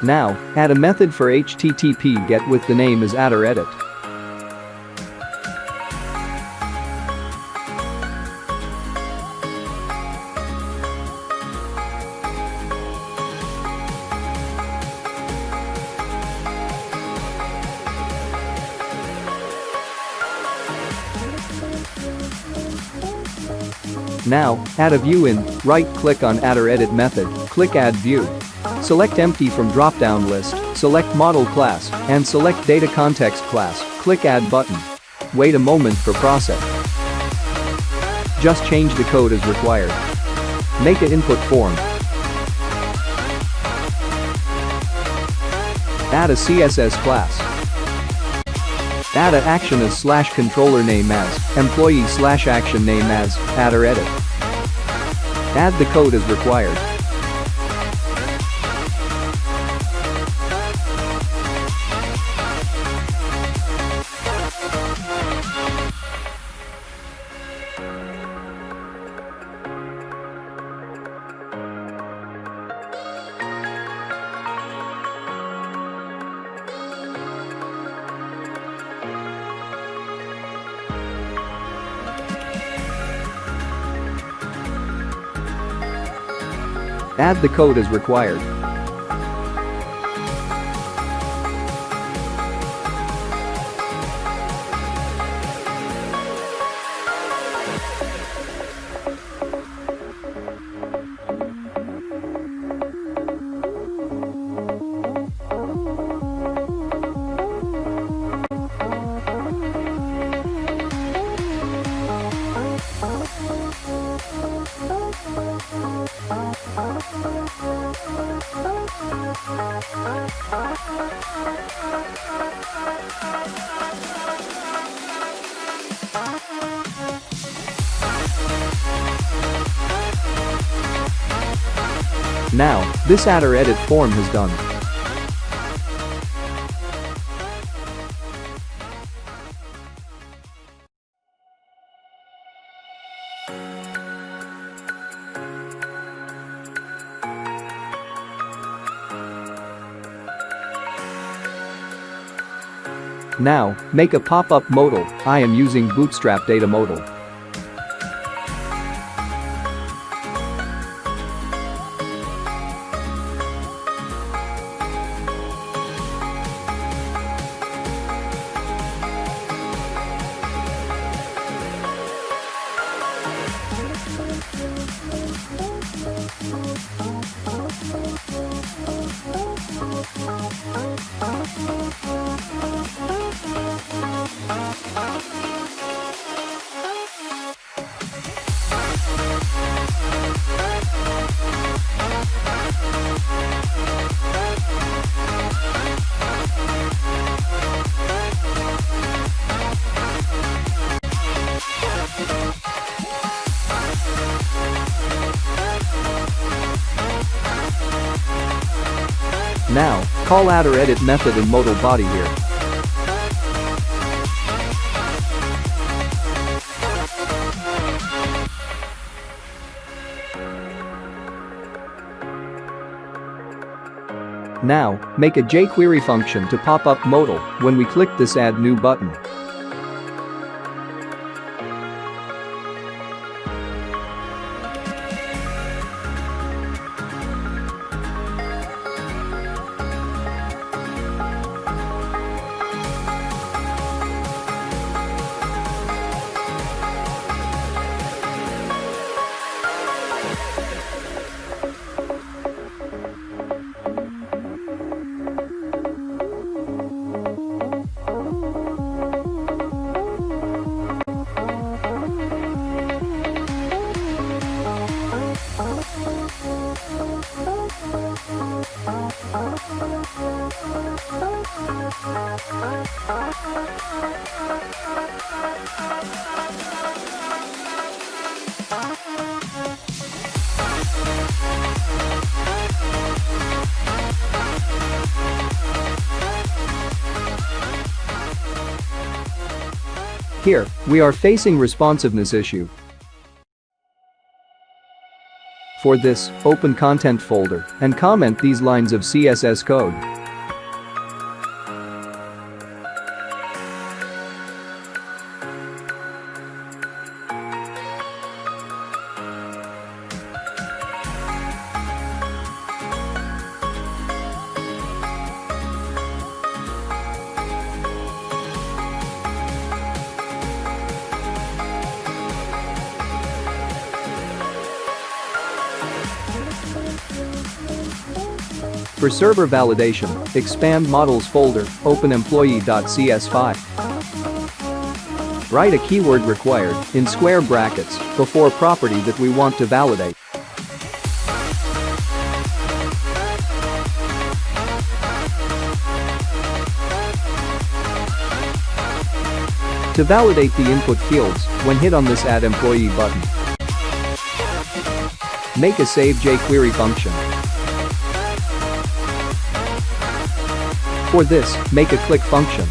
Now, add a method for HTTP GET with the name as add_edit. Now, add a view in, right-click on add_edit method, click Add View. Select Empty from drop-down list, select Modal class, and select Data Context class, click Add button. Wait a moment for process. Just change the code as required. Make an input form. Add a CSS class. Add a action as /controller name as, employee /action name as, add_edit. Add the code as required. Add the code as required. Now, this add_edit form is done. Now, make a pop-up modal. I am using Bootstrap Data Modal. Now, call add_edit method in modal body here. Now, make a jQuery function to pop up modal when we click this Add New button. Here, we are facing responsiveness issue. For this, open content folder and comment these lines of CSS code. For server validation, expand models folder, open employee.cs file. Write a keyword required, in square brackets, before property that we want to validate. To validate the input fields, when hit on this Add Employee button, make a save jQuery function. For this, make a click function.